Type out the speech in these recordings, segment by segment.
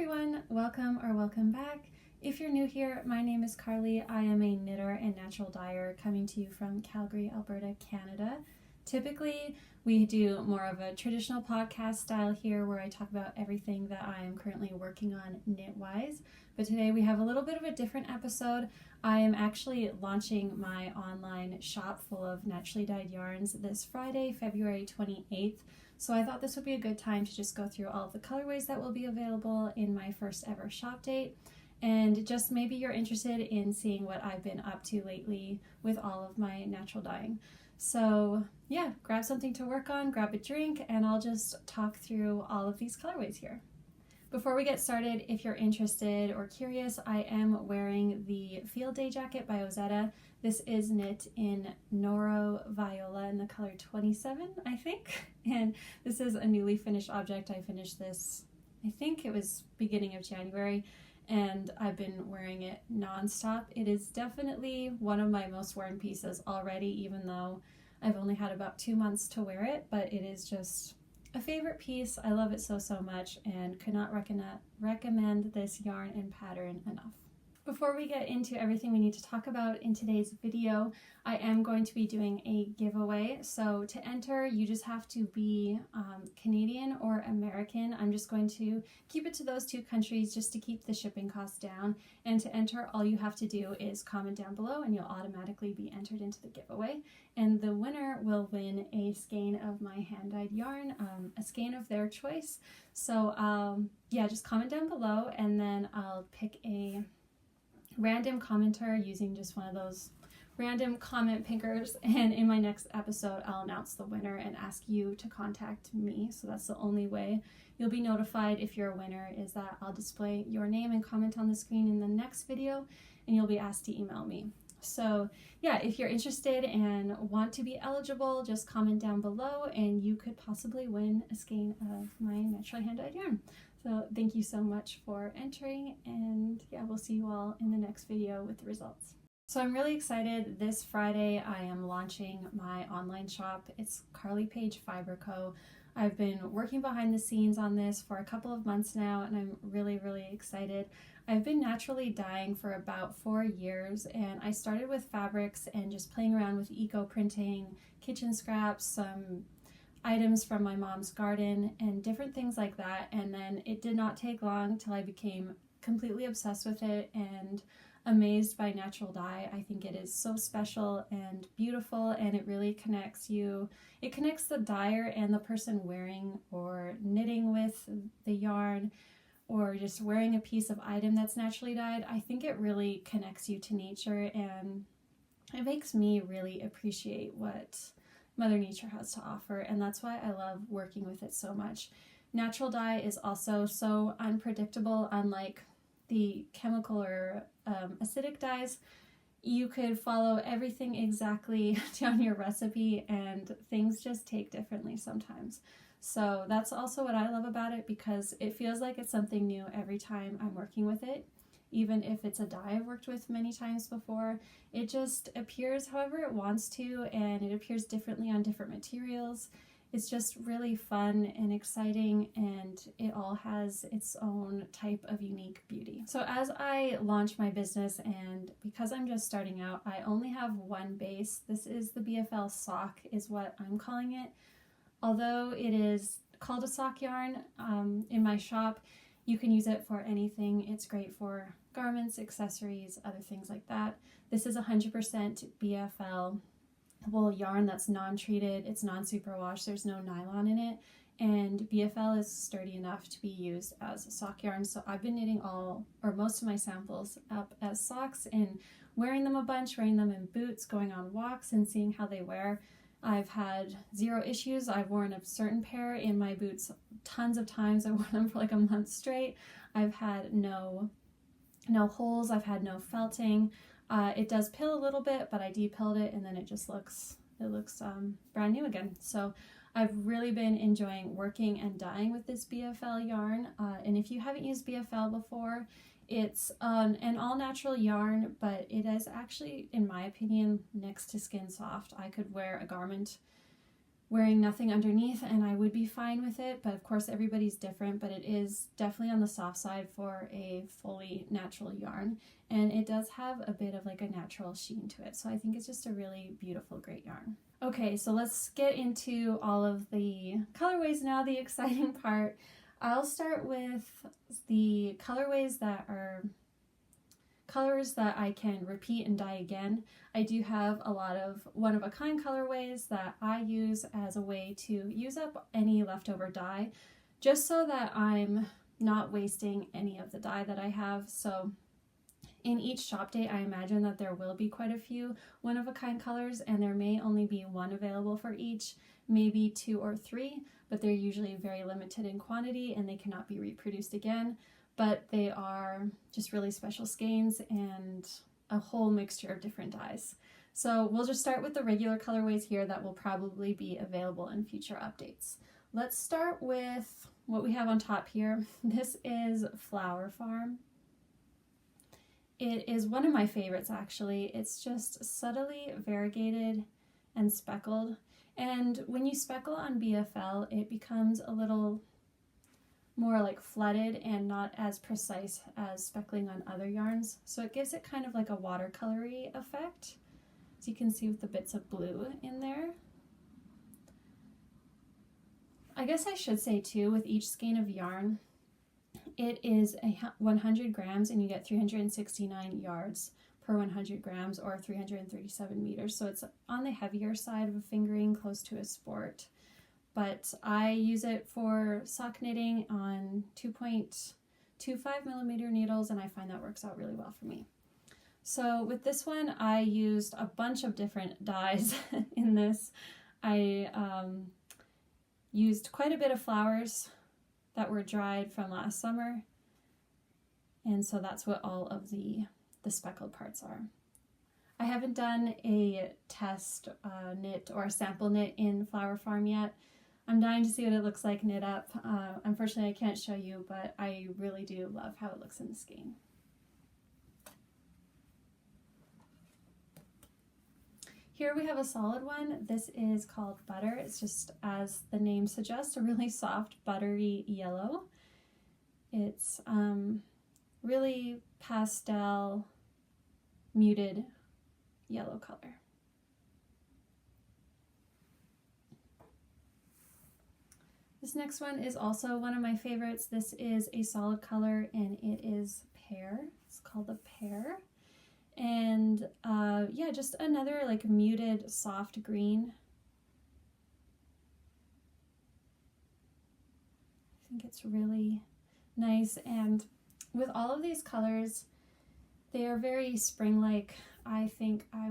everyone, welcome back. If you're new here, my name is Carlie. I am a knitter and natural dyer coming to you from Calgary, Alberta, Canada. Typically, we do more of a traditional podcast style here where I talk about everything that I am currently working on knit-wise. But today we have a little bit of a different episode. I am actually launching my online shop full of naturally dyed yarns this Friday, February 28th. So I thought this would be a good time to just go through all of the colorways that will be available in my first ever shop date. And just maybe you're interested in seeing what I've been up to lately with all of my natural dyeing. So yeah, grab something to work on, grab a drink, and I'll just talk through all of these colorways here. Before we get started, if you're interested or curious, I am wearing the Field Day jacket by Ozetta. This is knit in Noro Viola in the color 27, I think. And this is a newly finished object. I finished this, I think it was beginning of January, and I've been wearing it nonstop. It is definitely one of my most worn pieces already, even though I've only had about 2 months to wear it, but it is just a favorite piece. I love it so much and could not recommend this yarn and pattern enough. Before we get into everything we need to talk about in today's video, I am going to be doing a giveaway. So to enter, you just have to be Canadian or American. I'm just going to keep it to those two countries just to keep the shipping costs down. And to enter, all you have to do is comment down below and you'll automatically be entered into the giveaway. And the winner will win a skein of my hand-dyed yarn, a skein of their choice. So yeah, just comment down below and then I'll pick a random commenter using just one of those random comment pickers, and in my next episode I'll announce the winner and ask you to contact me. So that's the only way you'll be notified if you're a winner, is that I'll display your name and comment on the screen in the next video and you'll be asked to email me. So yeah, if you're interested and want to be eligible, just comment down below and you could possibly win a skein of my naturally hand-dyed yarn. So thank you so much for entering, and yeah, we'll see you all in the next video with the results. So I'm really excited. This Friday I am launching my online shop. It's Karlie Paige Fiber Co. I've been working behind the scenes on this for a couple of months now and I'm really excited. I've been naturally dyeing for about 4 years, and I started with fabrics and just playing around with eco printing, kitchen scraps, some items from my mom's garden and different things like that. And then it did not take long till I became completely obsessed with it and amazed by natural dye. I think it is so special and beautiful, and it really connects you. It connects the dyer and the person wearing or knitting with the yarn, or just wearing a piece of item that's naturally dyed. I think it really connects you to nature, and it makes me really appreciate what Mother Nature has to offer, and that's why I love working with it so much. Natural dye is also so unpredictable, unlike the chemical or acidic dyes. You could follow everything exactly down your recipe and things just take differently sometimes. So that's also what I love about it, because it feels like it's something new every time I'm working with it. Even if it's a dye I've worked with many times before, it just appears however it wants to, and it appears differently on different materials. It's just really fun and exciting, and it all has its own type of unique beauty. So as I launch my business, and because I'm just starting out, I only have one base. This is the BFL sock is what I'm calling it. Although it is called a sock yarn in my shop, you can use it for anything. It's great for garments, accessories, other things like that. This is 100% BFL wool yarn that's non-treated. It's non-superwash. There's no nylon in it. And BFL is sturdy enough to be used as a sock yarn. So I've been knitting most of my samples up as socks and wearing them a bunch, wearing them in boots, going on walks and seeing how they wear. I've had 0 issues. I've worn a certain pair in my boots tons of times. I wore them for like a month straight. I've had no holes. I've had no felting. It does pill a little bit, but I de-pilled it and then it just looks brand new again. So I've really been enjoying working and dyeing with this BFL yarn. And if you haven't used BFL before, it's an all-natural yarn, but it is actually, in my opinion, next to skin soft. I could wear a garment wearing nothing underneath, and I would be fine with it, but of course everybody's different, but it is definitely on the soft side for a fully natural yarn, and it does have a bit of like a natural sheen to it, so I think it's just a really beautiful, great yarn. Okay, so let's get into all of the colorways now, the exciting part. I'll start with the colorways that are colors that I can repeat and dye again. I do have a lot of one-of-a-kind colorways that I use as a way to use up any leftover dye, just so that I'm not wasting any of the dye that I have. So in each shop day, I imagine that there will be quite a few one-of-a-kind colors, and there may only be one available for each, maybe 2 or 3, but they're usually very limited in quantity and they cannot be reproduced again. But they are just really special skeins and a whole mixture of different dyes. So we'll just start with the regular colorways here that will probably be available in future updates. Let's start with what we have on top here. This is Flower Farm. It is one of my favorites, actually. It's just subtly variegated and speckled. And when you speckle on BFL, it becomes a little more like flooded and not as precise as speckling on other yarns. So it gives it kind of like a watercolory effect, as you can see with the bits of blue in there. I guess I should say too, with each skein of yarn, it is 100 grams and you get 369 yards per 100 grams or 337 meters. So it's on the heavier side of a fingering, close to a sport. But I use it for sock knitting on 2.25 millimeter needles, and I find that works out really well for me. So with this one, I used a bunch of different dyes in this. I used quite a bit of flowers that were dried from last summer, and so that's what all of the speckled parts are. I haven't done a test knit or a sample knit in Flower Farm yet. I'm dying to see what it looks like knit up. Unfortunately, I can't show you, but I really do love how it looks in the skein. Here we have a solid one. This is called Butter. It's just, as the name suggests, a really soft, buttery yellow. It's really pastel, muted yellow color. This next one is also one of my favorites. This is a solid color and it is Pear. It's called the Pear. And yeah, just another like muted soft green. I think it's really nice, and with all of these colors, they are very spring-like. I think I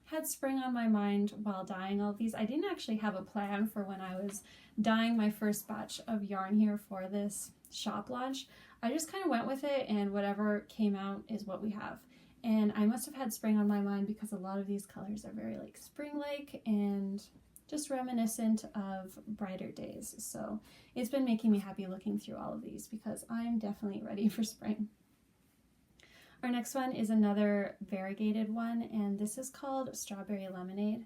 had spring on my mind while dyeing all of these. I didn't actually have a plan for when I was dyeing my first batch of yarn here for this shop launch. I just kind of went with it, and whatever came out is what we have. And I must have had spring on my mind because a lot of these colors are very like spring-like and just reminiscent of brighter days. So it's been making me happy looking through all of these because I'm definitely ready for spring. Our next one is another variegated one, and this is called Strawberry Lemonade.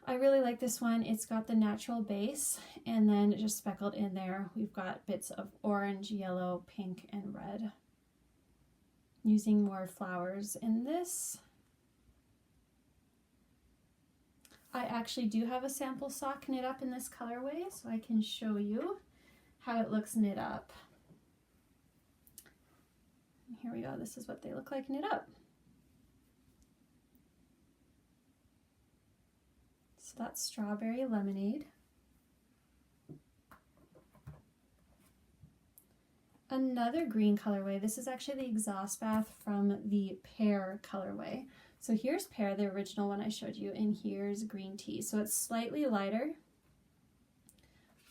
I really like this one. It's got the natural base, and then just speckled in there, we've got bits of orange, yellow, pink, and red. Using more flowers in this. I actually do have a sample sock knit up in this colorway, so I can show you how it looks knit up. And here we go, this is what they look like knit up. So that's Strawberry Lemonade. Another green colorway. This is actually the Exhaust Bath from the Pear colorway. So here's Pear, the original one I showed you, and here's Green Tea. So it's slightly lighter,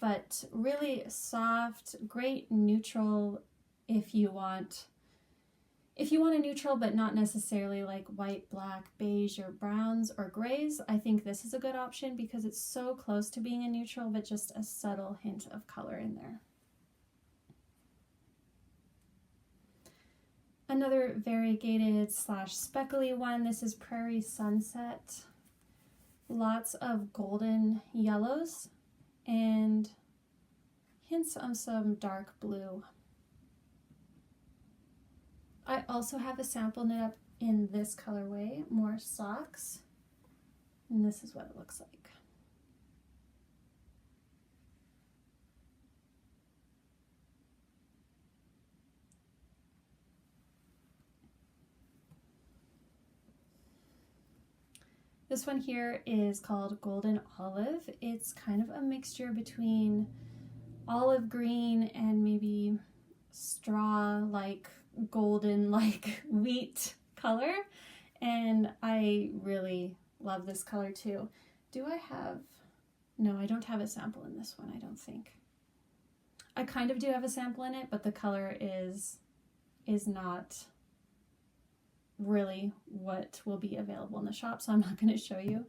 but really soft, great neutral if you want a neutral but not necessarily like white, black, beige, or browns or grays. I think this is a good option because it's so close to being a neutral but just a subtle hint of color in there. Another variegated / speckly one. This is Prairie Sunset. lots of golden yellows and hints of some dark blue. I also have a sample knit up in this colorway, more socks, and this is what it looks like. This one here is called Golden Olive. It's kind of a mixture between olive green and maybe straw-like, golden-like wheat color. And I really love this color too. Do I have... No, I don't have a sample in this one, I don't think. I kind of do have a sample in it, but the color is not really what will be available in the shop, so I'm not going to show you,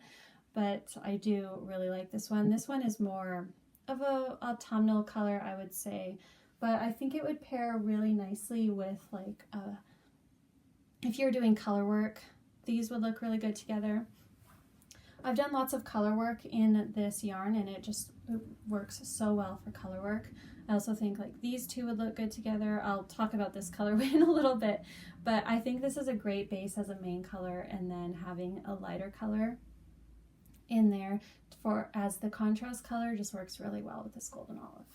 but I do really like this one. This one is more of a autumnal color, I would say, but I think it would pair really nicely with like if you're doing color work, these would look really good together. I've done lots of color work in this yarn and it works so well for color work. I also think like these two would look good together. I'll talk about this colorway in a little bit, but I think this is a great base as a main color, and then having a lighter color in there as the contrast color just works really well with this golden olive.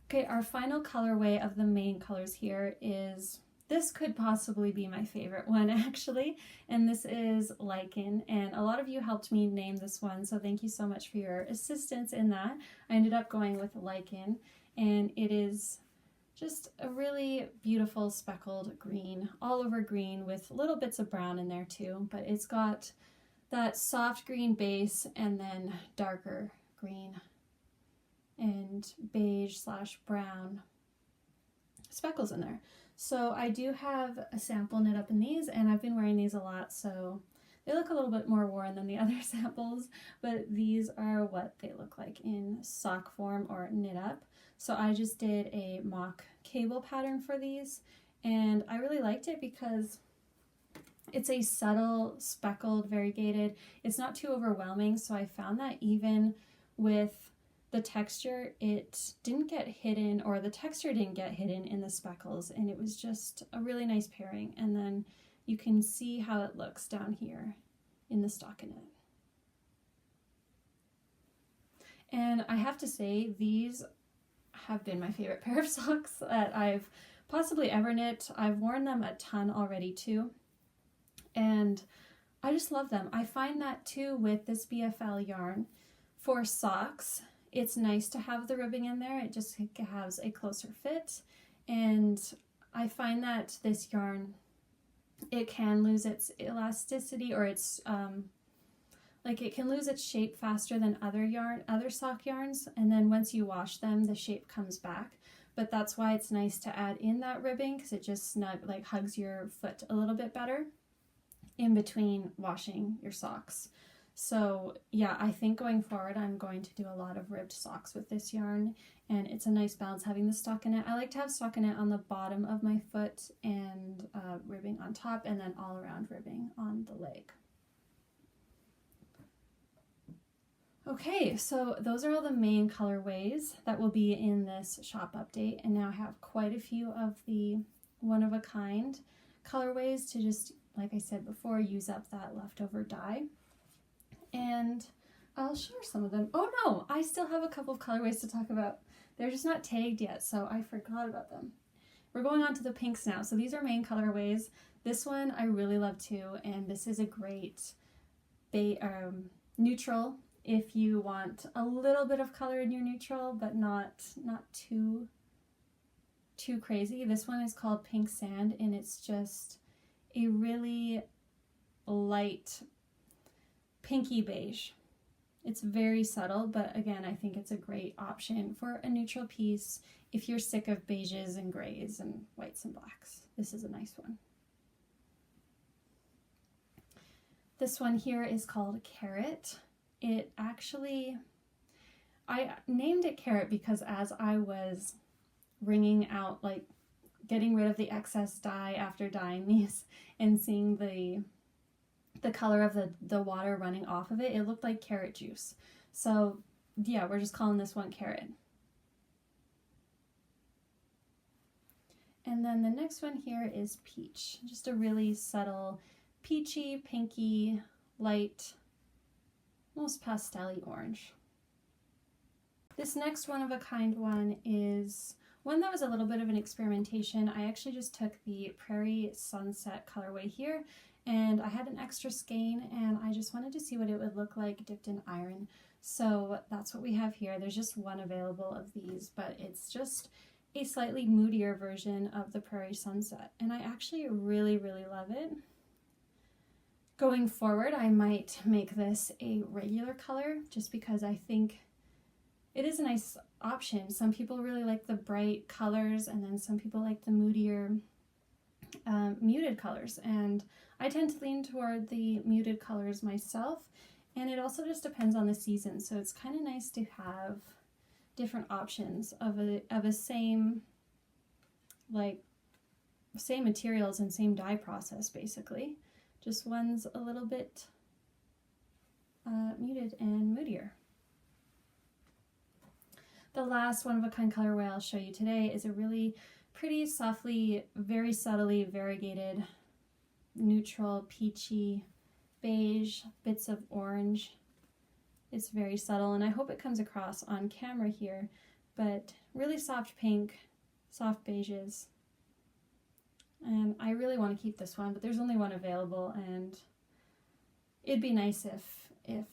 Okay, our final colorway of the main colors here is, this could possibly be my favorite one actually, and this is Lichen, and a lot of you helped me name this one, so thank you so much for your assistance in that. I ended up going with Lichen, and it is just a really beautiful speckled green, all over green with little bits of brown in there too, but it's got that soft green base and then darker green and beige / brown speckles in there. So I do have a sample knit up in these, and I've been wearing these a lot, so they look a little bit more worn than the other samples, but these are what they look like in sock form or knit up. So I just did a mock cable pattern for these, and I really liked it because it's a subtle, speckled, variegated. It's not too overwhelming, so I found that even with the texture, it didn't get hidden, or the texture didn't get hidden in the speckles, and it was just a really nice pairing. And then you can see how it looks down here in the stockinette. And I have to say, these have been my favorite pair of socks that I've possibly ever knit. I've worn them a ton already too, and I just love them. I find that too with this BFL yarn for socks. It's nice to have the ribbing in there. It just has a closer fit, and I find that this yarn, it can lose its elasticity, or its like it can lose its shape faster than other sock yarns, and then once you wash them, the shape comes back. But that's why it's nice to add in that ribbing, because it just hugs your foot a little bit better in between washing your socks. So yeah, I think going forward I'm going to do a lot of ribbed socks with this yarn, and it's a nice balance having the stockinette. I like to have stockinette on the bottom of my foot and ribbing on top, and then all around ribbing on the leg. Okay, so those are all the main colorways that will be in this shop update, and now I have quite a few of the one-of-a-kind colorways to just, like I said before, use up that leftover dye. And I'll share some of them. Oh no, I still have a couple of colorways to talk about. They're just not tagged yet, so I forgot about them. We're going on to the pinks now. So these are main colorways. This one I really love too, and this is a great neutral if you want a little bit of color in your neutral, but not too crazy. This one is called Pink Sand, and it's just a really light pinky beige. It's very subtle, but again, I think it's a great option for a neutral piece if you're sick of beiges and grays and whites and blacks. This is a nice one. This one here is called Carrot. It actually, I named it Carrot because as I was wringing out, getting rid of the excess dye after dyeing these and seeing the the color of the water running off of it, it looked like carrot juice. So yeah, we're just calling this one Carrot. And then the next one here is Peach. Just a really subtle peachy, pinky, light, almost pastel-y orange. This next one-of-a-kind one is one that was a little bit of an experimentation. I actually just took the Prairie Sunset colorway here, and I had an extra skein, and I just wanted to see what it would look like dipped in iron. So that's what we have here. There's just one available of these, but it's just a slightly moodier version of the Prairie Sunset, and I actually really, really love it. Going forward, I might make this a regular color just because I think it is a nice option. Some people really like the bright colors, and then some people like the moodier, muted colors, and I tend to lean toward the muted colors myself, and it also just depends on the season, so it's kind of nice to have different options of a same materials and same dye process, basically. Just one's a little bit muted and moodier. The last one-of-a-kind colorway I'll show you today is a really pretty, softly, very subtly variegated, neutral, peachy, beige, bits of orange. It's very subtle, and I hope it comes across on camera here, but really soft pink, soft beiges. And I really want to keep this one, but there's only one available, and it'd be nice if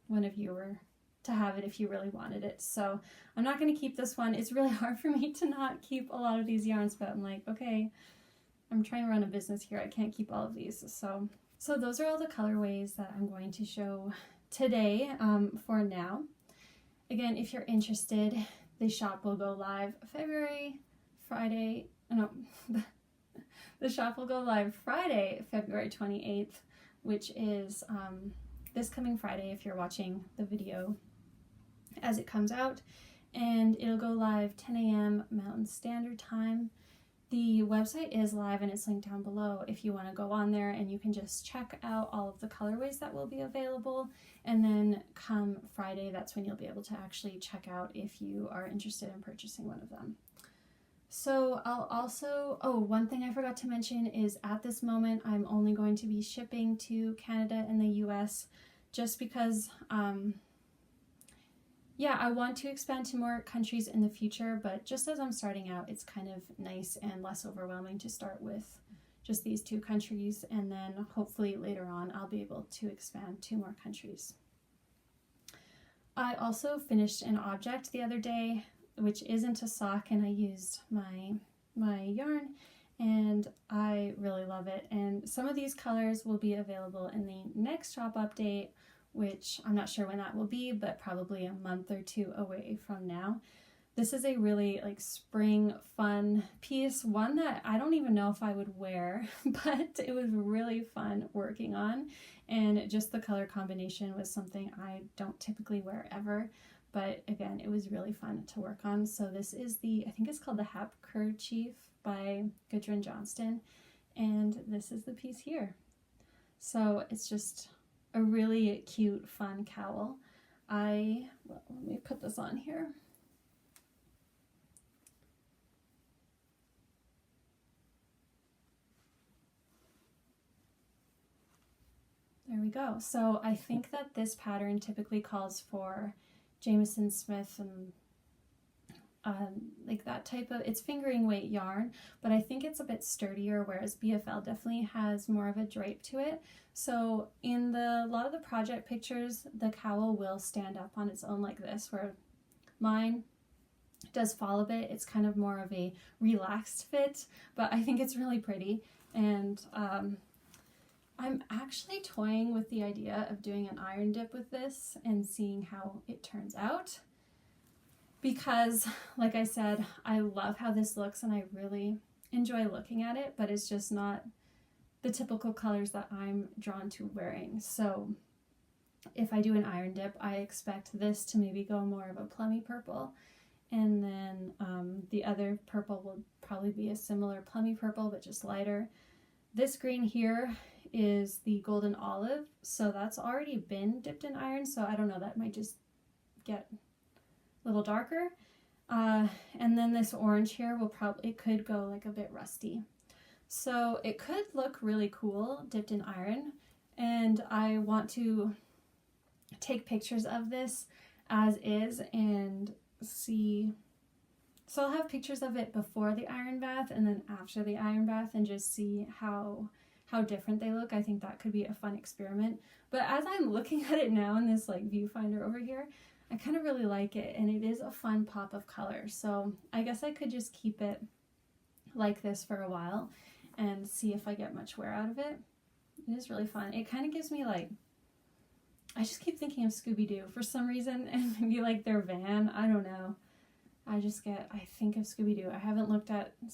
one of you were to have it if you really wanted it. So I'm not going to keep this one. It's really hard for me to not keep a lot of these yarns, but I'm like, okay, I'm trying to run a business here. I can't keep all of these. So those are all the colorways that I'm going to show today for now. Again, if you're interested, the shop will go live Friday, February 28th, which is this coming Friday if you're watching the video as it comes out, and it'll go live 10 a.m. Mountain Standard Time. The website is live and it's linked down below if you want to go on there, and you can just check out all of the colorways that will be available, and then come Friday, that's when you'll be able to actually check out if you are interested in purchasing one of them. So I'll also, one thing I forgot to mention is at this moment I'm only going to be shipping to Canada and the US just because I want to expand to more countries in the future, but just as I'm starting out, it's kind of nice and less overwhelming to start with just these 2 countries, and then hopefully later on I'll be able to expand to more countries. I also finished an object the other day, which isn't a sock, and I used my yarn, and I really love it. And some of these colors will be available in the next shop update, which I'm not sure when that will be, but probably a month or 2 away from now. This is a really spring fun piece, one that I don't even know if I would wear, but it was really fun working on, and just the color combination was something I don't typically wear ever, but again, it was really fun to work on. So this is I think it's called the Hap Kerchief by Gudrun Johnston, and this is the piece here. So it's just a really cute, fun cowl. Let me put this on here. There we go. So I think that this pattern typically calls for Jameson Smith and like that type of, it's fingering weight yarn, but I think it's a bit sturdier, whereas BFL definitely has more of a drape to it. So in a lot of the project pictures, the cowl will stand up on its own like this, where mine does fall a bit. It's kind of more of a relaxed fit, but I think it's really pretty. And I'm actually toying with the idea of doing an iron dip with this and seeing how it turns out, because like I said, I love how this looks and I really enjoy looking at it, but it's just not the typical colors that I'm drawn to wearing. So if I do an iron dip, I expect this to maybe go more of a plummy purple, and then the other purple will probably be a similar plummy purple but just lighter. This green here is the golden olive. So that's already been dipped in iron. So I don't know, that might just get a little darker. And then this orange here it could go like a bit rusty. So it could look really cool dipped in iron. And I want to take pictures of this as is and see. So I'll have pictures of it before the iron bath and then after the iron bath and just see how different they look. I think that could be a fun experiment. But as I'm looking at it now in this like viewfinder over here, I kind of really like it, and it is a fun pop of color. So I guess I could just keep it like this for a while and see if I get much wear out of it. It is really fun. It kind of gives me like, I just keep thinking of Scooby-Doo for some reason, and maybe like their van, I don't know. I think of Scooby-Doo. I haven't looked at, I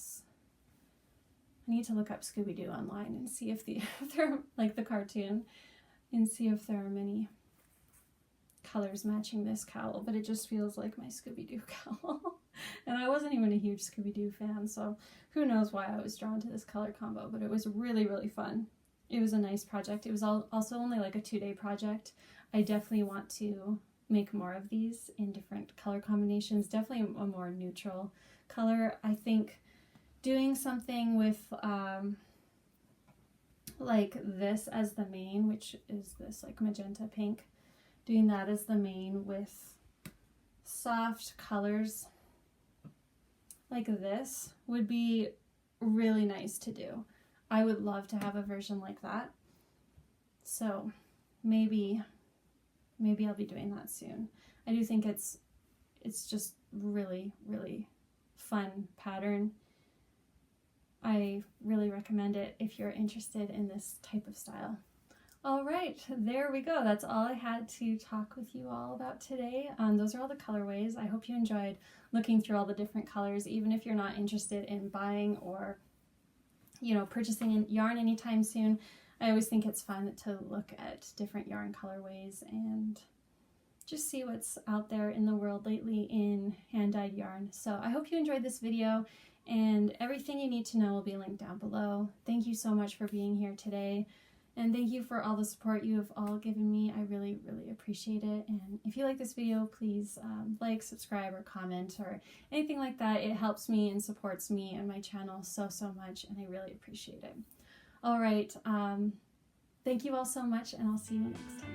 need to look up Scooby-Doo online and see if they're like the cartoon, and see if there are many colors matching this cowl, but it just feels like my Scooby-Doo cowl. And I wasn't even a huge Scooby-Doo fan, so who knows why I was drawn to this color combo, but it was really, really fun. It was a nice project. It was also only like a 2-day project. I definitely want to make more of these in different color combinations, definitely a more neutral color. I think doing something with like this as the main, which is this like magenta pink, doing that as the main with soft colors like this would be really nice to do. I would love to have a version like that. So maybe I'll be doing that soon. I do think it's just really, really fun pattern. I really recommend it if you're interested in this type of style. All right, there we go. That's all I had to talk with you all about today. Those are all the colorways. I hope you enjoyed looking through all the different colors, even if you're not interested in buying or, purchasing yarn anytime soon. I always think it's fun to look at different yarn colorways and just see what's out there in the world lately in hand-dyed yarn. So I hope you enjoyed this video, and everything you need to know will be linked down below. Thank you so much for being here today. And thank you for all the support you have all given me. I really, really appreciate it. And if you like this video, please like, subscribe, or comment, or anything like that. It helps me and supports me and my channel so, so much, and I really appreciate it. All right. Thank you all so much, and I'll see you next time.